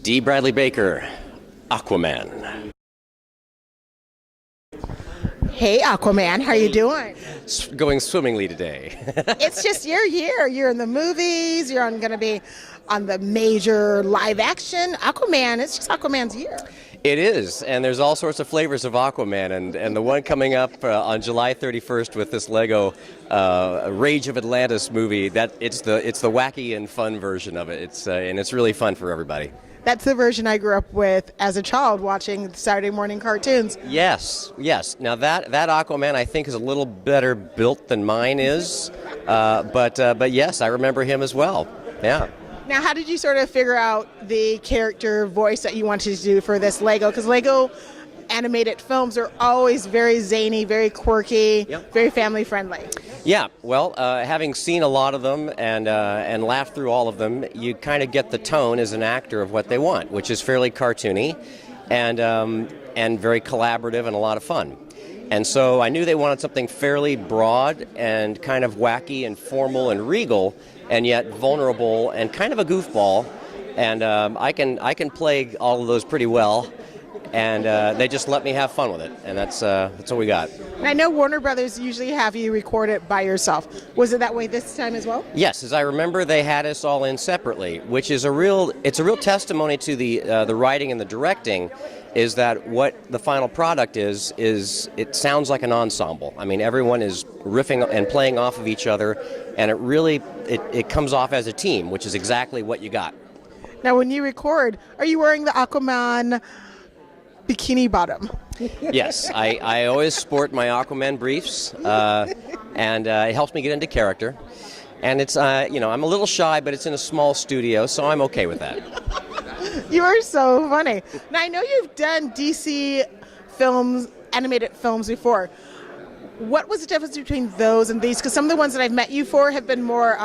Dee Bradley Baker, Aquaman. Hey Aquaman, how you doing? Going swimmingly today. It's just your year. You're in the movies. You're going to be on the major live action. Aquaman, it's just Aquaman's year. It is, and there's all sorts of flavors of Aquaman, and the one coming up on July 31st with this Lego Rage of Atlantis movie. It's the wacky and fun version of it. And it's really fun for everybody. That's the version I grew up with as a child, watching Saturday morning cartoons. Yes. Now that Aquaman I think is a little better built than mine is, but yes, I remember him as well. Yeah. Now, how did you sort of figure out the character voice that you wanted to do for this Lego? Because Lego animated films are always very zany, very quirky, Yep. very family friendly. Yeah, well, having seen a lot of them and laughed through all of them, you kind of get the tone as an actor of what they want, which is fairly cartoony and very collaborative and a lot of fun. And so I knew they wanted something fairly broad and kind of wacky and formal and regal, and yet vulnerable and kind of a goofball. And I can play all of those pretty well. And they just let me have fun with it, and that's what we got. And I know Warner Brothers usually have you record it by yourself. Was it that way this time as well? Yes, as I remember, they had us all in separately, which is a real testimony to the writing and the directing. Is that what the final product is it sounds like an ensemble. I mean, everyone is riffing and playing off of each other, and it comes off as a team, which is exactly what you got. Now, when you record, are you wearing the Aquaman bikini bottom? Yes, I always sport my Aquaman briefs, and it helps me get into character. And it's, I'm a little shy, but it's in a small studio, so I'm okay with that. You are so funny. Now, I know you've done DC films, animated films before. What was the difference between those and these? Because some of the ones that I've met you for have been more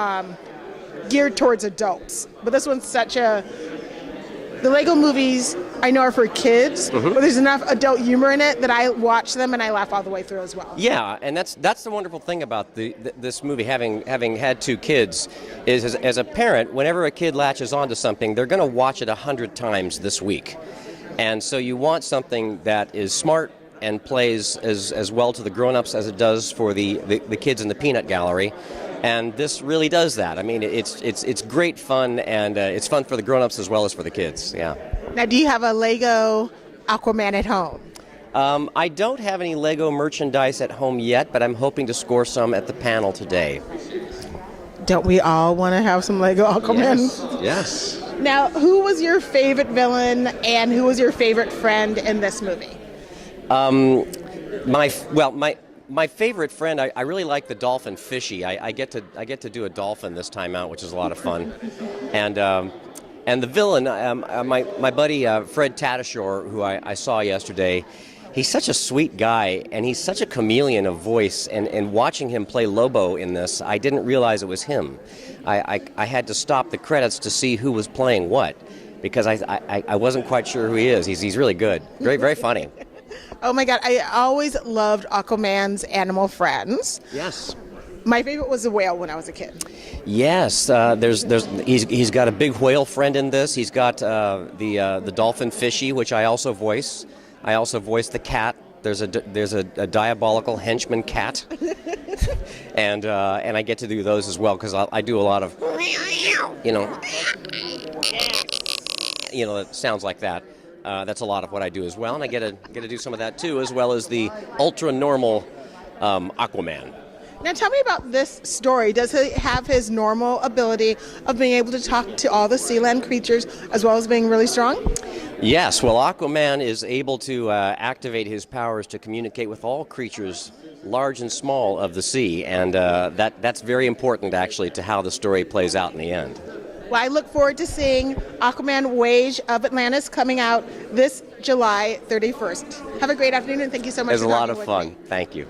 geared towards adults. But this one's the Lego movies I know are for kids, but there's enough adult humor in it that I watch them and I laugh all the way through as well. Yeah, and that's the wonderful thing about this movie, having had two kids, is as a parent, whenever a kid latches onto something, they're going to watch it 100 times this week. And so you want something that is smart and plays as well to the grown-ups as it does for the kids in the peanut gallery. And this really does that. I mean, it's great fun, and it's fun for the grown-ups as well as for the kids. Yeah. Now, do you have a Lego Aquaman at home? I don't have any Lego merchandise at home yet, but I'm hoping to score some at the panel today. Don't we all want to have some Lego Aquaman? Yes. Now, who was your favorite villain and who was your favorite friend in this movie? My favorite friend, I really like the dolphin Fishy. I get to do a dolphin this time out, which is a lot of fun. And the villain, my buddy Fred Tatasciore, who I saw yesterday, he's such a sweet guy, and he's such a chameleon of voice. And watching him play Lobo in this, I didn't realize it was him. I had to stop the credits to see who was playing what, because I wasn't quite sure who he is. He's really good, very funny. Oh my God, I always loved Aquaman's animal friends. Yes. My favorite was the whale when I was a kid. Yes, he's got a big whale friend in this. He's got the dolphin Fishy, which I also voice. I also voice the cat. There's a diabolical henchman cat, and I get to do those as well because I do a lot of it sounds like that. That's a lot of what I do as well, and I get to do some of that too, as well as the ultra normal Aquaman. Now tell me about this story. Does he have his normal ability of being able to talk to all the sea land creatures as well as being really strong? Yes, well, Aquaman is able to activate his powers to communicate with all creatures, large and small, of the sea, and that's very important actually to how the story plays out in the end. Well, I look forward to seeing Aquaman Rage of Atlantis coming out this July 31st. Have a great afternoon, and thank you so much It was for a lot talking of with fun. me. Thank you.